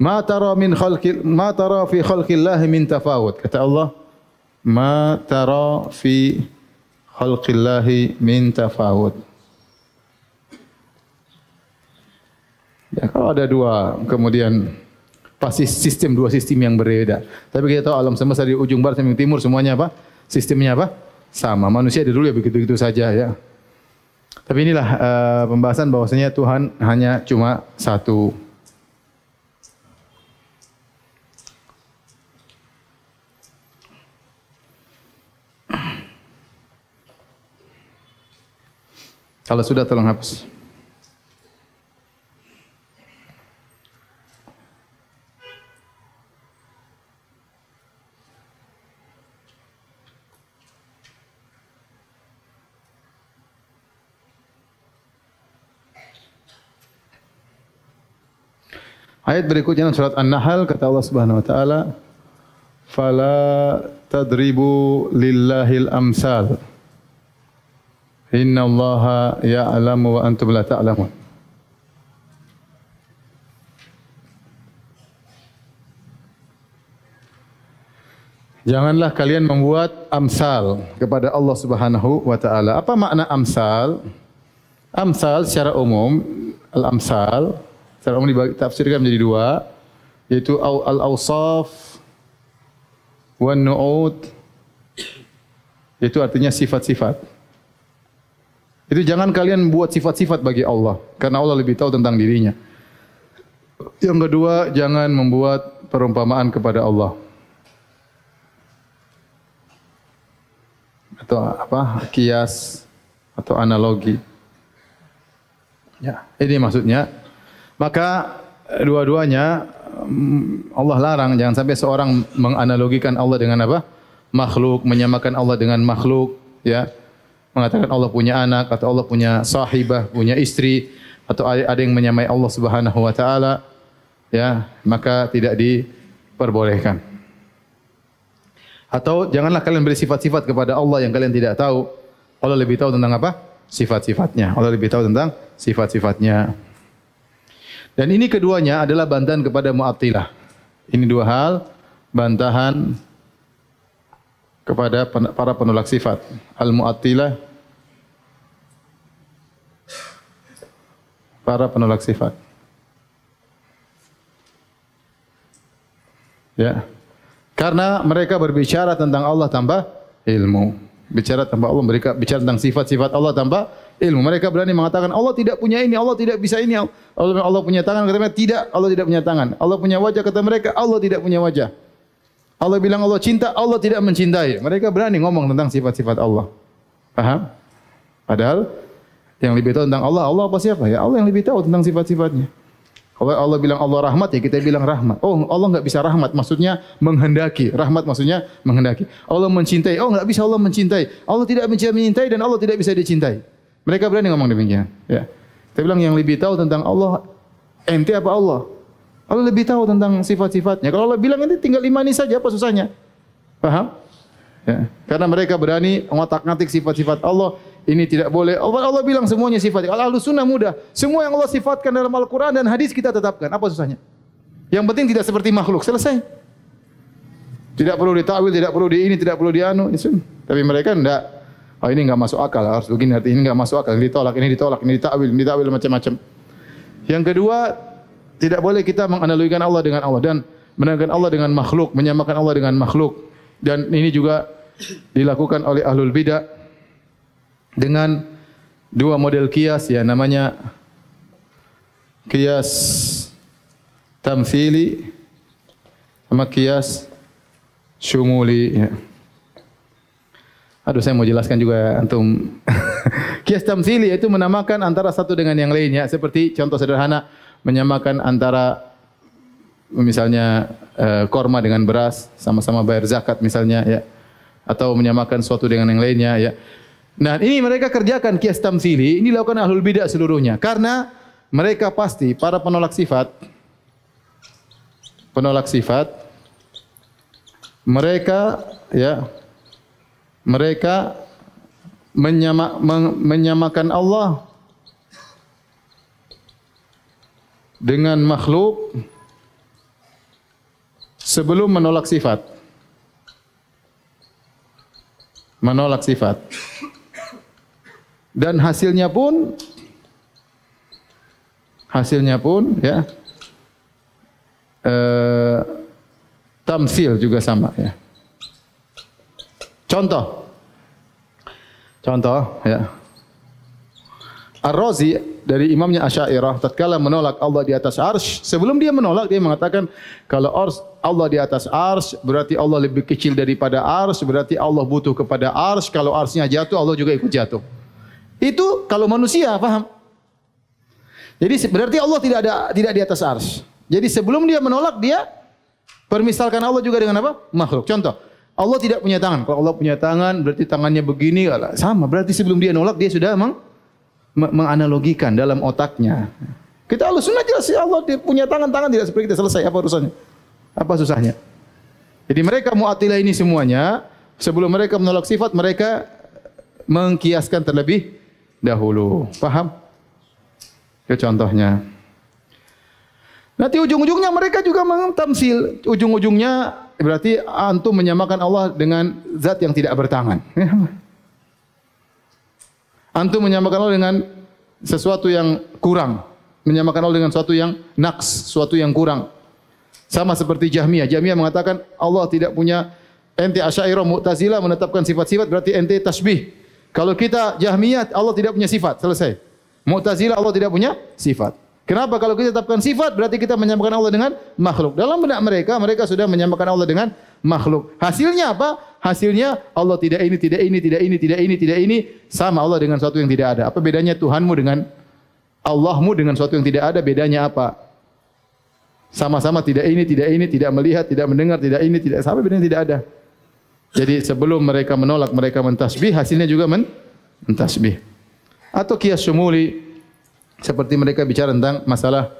Ma tara fi khalqillahi min tafawut. Kata Allah, ma tara fi khalqillahi min tafawut. Ya, kalau ada dua, kemudian pasti dua sistem yang berbeda. Tapi kita tahu alam semesta di ujung barat sampai timur semuanya apa? Sistemnya apa? Sama. Manusia dari dulu ya begitu-begitu saja ya. Tapi inilah pembahasan bahwasanya Tuhan hanya cuma satu. Kalau sudah tolong hapus. Ayat berikutnya dalam surat An-Nahl kata Allah Subhanahu wa taala, "Fala tadribu lillahil amsal. Innallaha ya'lamu wa antum la ta'lamun." Janganlah kalian membuat amsal kepada Allah Subhanahu wa taala. Apa makna amsal? Amsal secara umum, al-amsal secara umum ditafsirkan menjadi dua, yaitu al-awsaf wan nu'ud. Itu artinya sifat-sifat. Itu jangan kalian buat sifat-sifat bagi Allah, karena Allah lebih tahu tentang dirinya. Yang kedua, jangan membuat perumpamaan kepada Allah. Atau apa? Kias atau analogi. Ya, ini maksudnya. Maka dua-duanya Allah larang, jangan sampai seorang menganalogikan Allah dengan apa? Makhluk, menyamakan Allah dengan makhluk, ya. Mengatakan Allah punya anak atau Allah punya sahibah, punya istri, atau ada yang menyamai Allah Subhanahu wa taala, ya, maka tidak diperbolehkan. Atau janganlah kalian beri sifat-sifat kepada Allah yang kalian tidak tahu. Allah lebih tahu tentang apa? Sifat-sifatnya. Allah lebih tahu tentang sifat-sifatnya. Dan ini keduanya adalah bantahan kepada Mu'attilah. Ini dua hal, bantahan kepada para penolak sifat. Al-Mu'attilah, para penolak sifat. Ya. Karena mereka berbicara tentang Allah tanpa ilmu. Bicara tanpa Allah, mereka bicara tentang sifat-sifat Allah tanpa ilmu. Mereka berani mengatakan Allah tidak punya ini, Allah tidak bisa ini. Allah punya tangan, kata mereka tidak, Allah tidak punya tangan. Allah punya wajah, kata mereka Allah tidak punya wajah. Allah bilang Allah cinta, Allah tidak mencintai. Mereka berani ngomong tentang sifat-sifat Allah. Paham? Padahal yang lebih tahu tentang Allah, Allah apa siapa? Ya Allah yang lebih tahu tentang sifat-sifatnya. Kalau Allah bilang Allah rahmat, ya kita bilang rahmat. Oh, Allah enggak bisa rahmat, maksudnya menghendaki. Rahmat maksudnya menghendaki. Allah mencintai. Oh, enggak bisa Allah mencintai. Allah tidak bisa mencintai dan Allah tidak bisa dicintai. Mereka berani ngomong demikian. Ya. Kita bilang yang lebih tahu tentang Allah, ente apa Allah? Allah lebih tahu tentang sifat-sifatnya. Kalau Allah bilang ente tinggal imani saja, apa susahnya? Paham? Ya. Karena mereka berani ngotak-ngatik sifat-sifat Allah. Ini tidak boleh. Allah bilang semuanya sifat. Kalau Ahlus Sunnah mudah. Semua yang Allah sifatkan dalam Al-Quran dan hadis kita tetapkan. Apa susahnya? Yang penting tidak seperti makhluk. Selesai. Tidak perlu ditakwil, tidak perlu di ini, tidak perlu dianu. Tapi mereka tidak. Oh ini enggak masuk akal. Harus begini, arti ini enggak masuk akal. Ini ditolak, ini ditolak, ini ditakwil macam-macam. Yang kedua, tidak boleh kita menganalogikan Allah dengan Allah dan menamakan Allah dengan makhluk, menyamakan Allah dengan makhluk. Dan ini juga dilakukan oleh ahlul bidah dengan dua model kias, ya, namanya kias tamthili sama kias syumuli, ya. Aduh, saya mau jelaskan juga antum. Kias tamthili itu menamakan antara satu dengan yang lainnya, seperti contoh sederhana menyamakan antara misalnya korma dengan beras, sama-sama bayar zakat misalnya, ya. Atau menyamakan suatu dengan yang lainnya, ya. Nah, ini mereka kerjakan kias tamtsili, ini dilakukan ahlul bidah seluruhnya. Karena mereka pasti para penolak sifat, mereka, ya, mereka menyamakan Allah dengan makhluk sebelum menolak sifat. Menolak sifat. Dan hasilnya pun ya tamsil juga sama, ya. Contoh ya. Ar-Razi dari imamnya Asy'ariyah tatkala menolak Allah di atas arsy, sebelum dia menolak dia mengatakan kalau Allah di atas arsy berarti Allah lebih kecil daripada arsy, berarti Allah butuh kepada arsy, kalau arsy-nya jatuh Allah juga ikut jatuh. Itu kalau manusia, paham? Jadi berarti Allah tidak di atas arsy. Jadi sebelum dia menolak dia permisalkan Allah juga dengan apa? Makhluk. Contoh, Allah tidak punya tangan. Kalau Allah punya tangan berarti tangannya begini, sama. Berarti sebelum dia nolak dia sudah menganalogikan dalam otaknya. Kita Ahlus Sunnah jelas Allah punya tangan tidak seperti kita, selesai. Apa urusannya? Apa susahnya? Jadi mereka Mu'attilah ini semuanya sebelum mereka menolak sifat mereka mengkiaskan terlebih dahulu. Paham? Itu contohnya. Nanti ujung-ujungnya mereka juga mentamsil. Ujung-ujungnya berarti antum menyamakan Allah dengan zat yang tidak bertangan. Antum menyamakan Allah dengan sesuatu yang kurang. Menyamakan Allah dengan sesuatu yang naqs, sesuatu yang kurang. Sama seperti Jahmiyah. Jahmiyah mengatakan Allah tidak punya, ente Asy'ariyah Mu'tazilah menetapkan sifat-sifat berarti ente tasbih. Kalau kita Jahmiyah Allah tidak punya sifat, selesai. Mu'tazilah Allah tidak punya sifat. Kenapa? Kalau kita tetapkan sifat berarti kita menyamakan Allah dengan makhluk. Dalam benak mereka sudah menyamakan Allah dengan makhluk. Hasilnya apa? Hasilnya Allah tidak ini, tidak ini, tidak ini, tidak ini, tidak ini, sama Allah dengan sesuatu yang tidak ada. Apa bedanya Tuhanmu dengan Allahmu dengan sesuatu yang tidak ada? Bedanya apa? Sama-sama tidak ini, tidak melihat, tidak mendengar, tidak ini, tidak, sama bedanya tidak ada. Jadi sebelum mereka menolak, mereka mentasbih, hasilnya juga mentasbih. Atau qiyas syumuli, seperti mereka bicara tentang masalah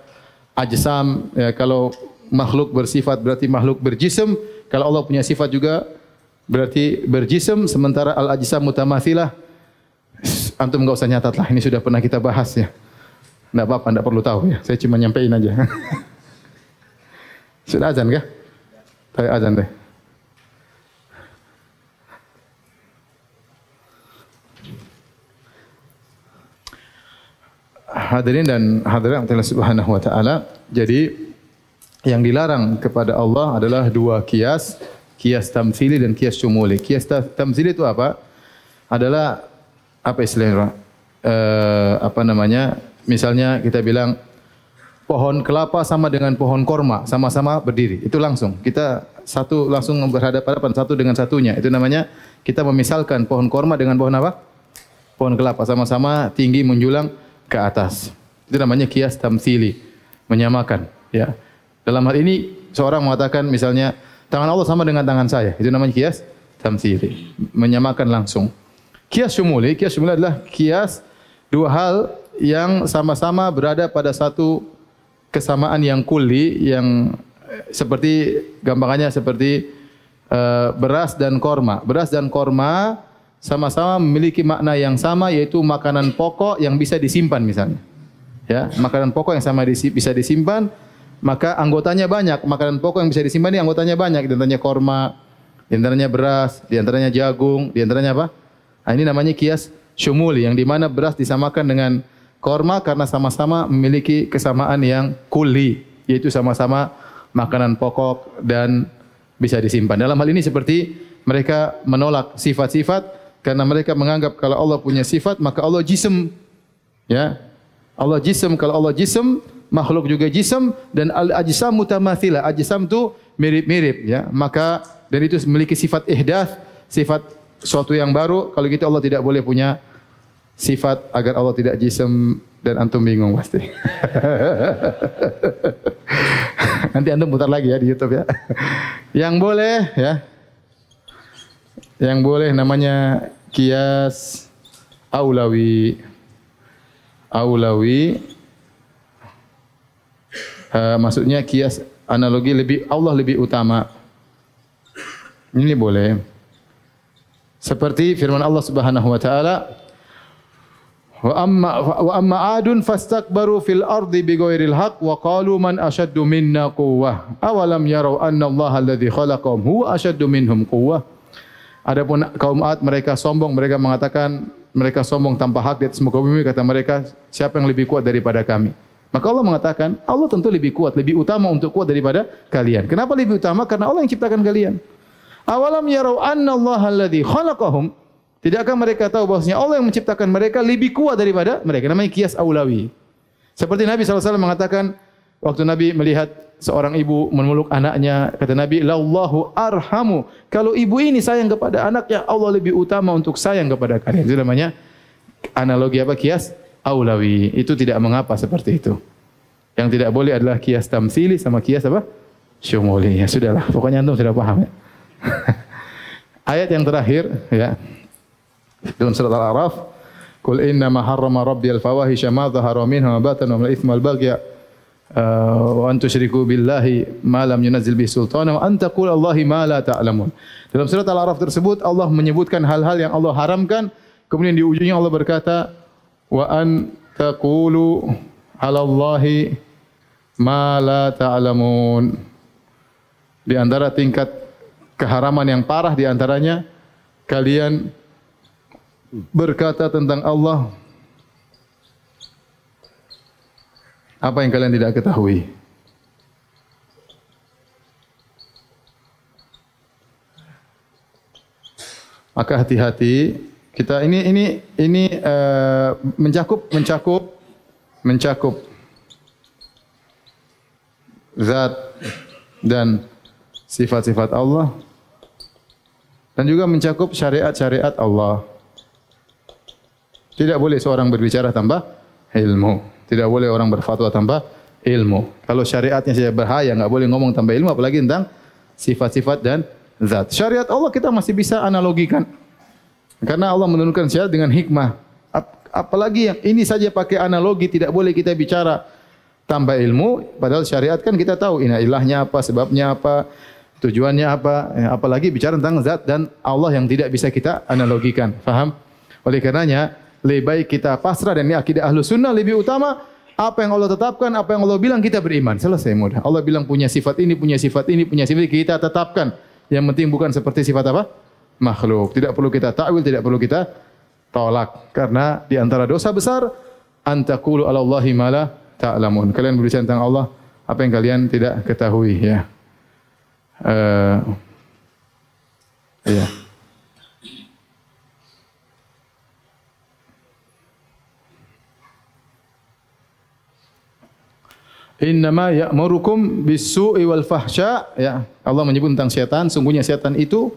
ajsam, ya, kalau makhluk bersifat berarti makhluk berjism, kalau Allah punya sifat juga berarti berjism, sementara al-ajsam mutamathilah. Antum enggak usah nyatat lah, ini sudah pernah kita bahas, ya. Enggak apa-apa, enggak perlu tahu, ya. Saya cuma nyampein aja. Sudah azan kah? Saya azan deh. Hadirin dan hadirat Allah Subhanahu wa taala. Jadi yang dilarang kepada Allah adalah dua kias, kias tamtsili dan kias syumuli. Kias tamtsili itu apa? Adalah apa istilahnya? Misalnya kita bilang pohon kelapa sama dengan pohon korma, sama-sama berdiri. Itu langsung. Kita satu langsung berhadapan satu dengan satunya. Itu namanya kita memisalkan pohon korma dengan pohon apa? Pohon kelapa sama-sama tinggi menjulang ke atas. Itu namanya kias tamtsili, menyamakan, ya. Dalam hal ini seorang mengatakan misalnya tangan Allah sama dengan tangan saya. Itu namanya kias tamtsili, menyamakan langsung. Kias syumuli adalah kias dua hal yang sama-sama berada pada satu kesamaan yang kulli, yang seperti gampangannya seperti beras dan korma. Beras dan korma sama-sama memiliki makna yang sama, yaitu makanan pokok yang bisa disimpan misalnya. Ya, makanan pokok yang sama bisa disimpan, maka anggotanya banyak. Makanan pokok yang bisa disimpan ini anggotanya banyak. Di antaranya korma, di antaranya beras, di antaranya jagung, di antaranya apa? Nah, ini namanya kias syumuli, yang di mana beras disamakan dengan korma karena sama-sama memiliki kesamaan yang kulli, yaitu sama-sama makanan pokok dan bisa disimpan. Dalam hal ini seperti mereka menolak sifat-sifat karena mereka menganggap kalau Allah punya sifat maka Allah jism. Ya. Allah jism, kalau Allah jism, makhluk juga jism, dan al-ajsam mutamathilah. Ajsam itu mirip-mirip, ya. Maka dan itu memiliki sifat ihdath, sifat suatu yang baru. Kalau gitu Allah tidak boleh punya sifat agar Allah tidak jism, dan antum bingung pasti. Nanti antum putar lagi ya di YouTube ya. Yang boleh ya. Yang boleh namanya kias aulawi. Maksudnya kias analogi Allah lebih utama. Ini boleh. Seperti firman Allah Subhanahu wa taala, wa amma adun fastakbaru fil ardi bighairil haqq wa qalu man ashaddu minna quwwah awalam yarau anna Allah alladhi khalaqahum huwa ashaddu minhum quwwah. Adapun kaum Ad, mereka sombong, mereka mengatakan mereka sombong tanpa hak di atas muka bumi, kata mereka, siapa yang lebih kuat daripada kami? Maka Allah mengatakan, Allah tentu lebih kuat, lebih utama untuk kuat daripada kalian. Kenapa lebih utama? Karena Allah yang ciptakan kalian. Awalam yarau anna Allah alladhi khalaqahum. Tidakkah mereka tahu bahwasanya Allah yang menciptakan mereka lebih kuat daripada mereka? Namanya kias aulawi. Seperti Nabi SAW mengatakan, waktu Nabi melihat seorang ibu memeluk anaknya, kata Nabi, "Lallahu arhamu." Kalau ibu ini sayang kepada anaknya, Allah lebih utama untuk sayang kepada kalian. Itu namanya analogi apa? Kias aulawi. Itu tidak mengapa seperti itu. Yang tidak boleh adalah kias tamtsili sama kias apa? Syumuli. Ya sudahlah, pokoknya antum sudah paham ya. Ayat yang terakhir ya. Dalam surat Al-A'raf, "Qul inna ma harrama rabbiyal fawahisha ma dhahara minha wa batana wal itsma wal baghya wa an tusyriku billahi ma lam yunzil bihi sultana wa an taqulu Allahi ma la ta'lamun." Dalam surat Al-A'raf tersebut Allah menyebutkan hal-hal yang Allah haramkan, kemudian di ujungnya Allah berkata, "Wa an taqulu 'ala Allahi ma la ta'lamun." Di antara tingkat keharaman yang parah di antaranya kalian berkata tentang Allah apa yang kalian tidak ketahui. Maka hati-hati, kita ini mencakup zat dan sifat-sifat Allah, dan juga mencakup syariat-syariat Allah. Tidak boleh seorang berbicara tanpa ilmu. Tidak boleh orang berfatwa tanpa ilmu. Kalau syariatnya saja bahaya, enggak boleh ngomong tanpa ilmu, apalagi tentang sifat-sifat dan zat. Syariat Allah kita masih bisa analogikan. Karena Allah menurunkan syariat dengan hikmah. Apalagi yang ini saja pakai analogi, tidak boleh kita bicara tanpa ilmu. Padahal syariat kan kita tahu ilahnya apa, sebabnya apa, tujuannya apa. Apalagi bicara tentang zat dan Allah yang tidak bisa kita analogikan. Faham? Oleh karenanya, lebih baik kita pasrah, dan ini akidah Ahlus Sunnah, lebih utama apa yang Allah tetapkan, apa yang Allah bilang kita beriman. Selesai mudah. Allah bilang punya sifat ini, punya sifat ini, punya sifat ini, kita tetapkan. Yang penting bukan seperti sifat apa? Makhluk. Tidak perlu kita ta'wil, tidak perlu kita tolak. Karena di antara dosa besar an taqulu 'ala Allahi ma la ta'lamun. Kalian berbicara tentang Allah apa yang kalian tidak ketahui, ya. Ya. Innama ya'murukum bis-su'i wal fahsya, ya. Allah menyebut tentang setan, sungguhnya setan itu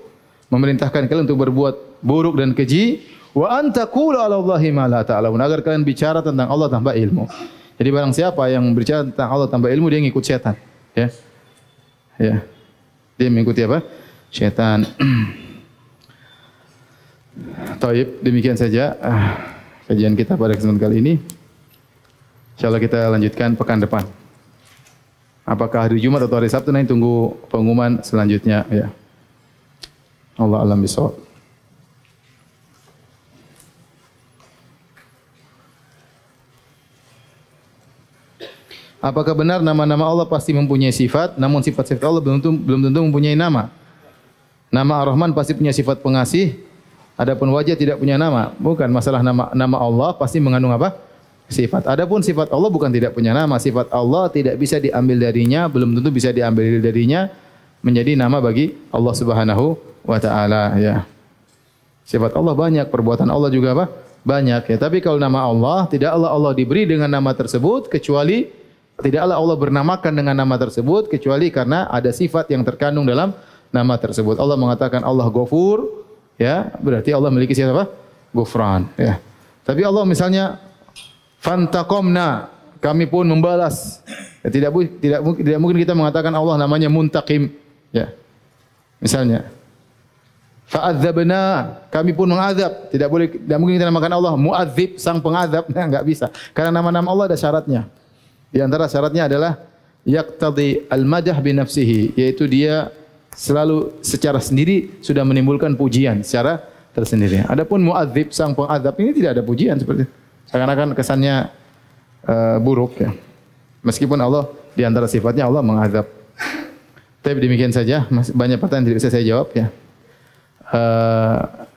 memerintahkan kalian untuk berbuat buruk dan keji, wa an taqulu 'ala Allahi ma la ta'lamun, agar kalian bicara tentang Allah tanpa ilmu. Jadi barang siapa yang berbicara tentang Allah tanpa ilmu, dia ngikut setan, ya. Ya. Dia mengikuti apa? Setan. Taib, demikian saja kajian kita pada kesempatan kali ini. Insyaallah kita lanjutkan pekan depan. Apakah hari Jumat atau hari Sabtu, nanti tunggu pengumuman selanjutnya, ya. Allah alam bisawab. Apakah benar nama-nama Allah pasti mempunyai sifat, namun sifat-sifat Allah belum tentu mempunyai nama? Nama Ar-Rahman pasti punya sifat pengasih, adapun wajah tidak punya nama. Bukan masalah nama Allah pasti mengandung apa? Sifat. Adapun sifat Allah bukan tidak punya nama. Sifat Allah tidak bisa diambil darinya, belum tentu bisa diambil darinya menjadi nama bagi Allah Subhanahu wa taala, ya. Sifat Allah banyak, perbuatan Allah juga apa? Banyak, ya. Tapi kalau nama Allah, tidaklah Allah diberi dengan nama tersebut kecuali tidaklah Allah bernamakan dengan nama tersebut kecuali karena ada sifat yang terkandung dalam nama tersebut. Allah mengatakan Allah Ghafur, ya, berarti Allah memiliki sifat apa? Ghufran, ya. Tapi Allah misalnya fantaqamna, kami pun membalas. Ya, tidak mungkin kita mengatakan Allah namanya Muntaqim, ya. Misalnya fa'adzabna, kami pun mengazab. Tidak mungkin kita namakan Allah Mu'adzib, sang pengazab. Nah, enggak bisa. Karena nama-nama Allah ada syaratnya. Di antara syaratnya adalah yaqtadi al-madah bi nafsihi, yaitu dia selalu secara sendiri sudah menimbulkan pujian secara tersendiri. Adapun Mu'adzib, sang pengazab, ini tidak ada pujian seperti itu. Seakan-akan kesannya buruk, ya. Meskipun Allah di antara sifatnya Allah mengazab. Tapi demikian saja, banyak pertanyaan tidak bisa saya jawab, ya.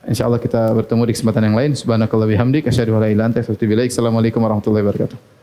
Insyaallah kita bertemu di kesempatan yang lain. Subhanakallah bihamdik asyhadu an la ilaha illa anta astaghfiruka wa atubu ilaik. Assalamualaikum warahmatullahi wabarakatuh.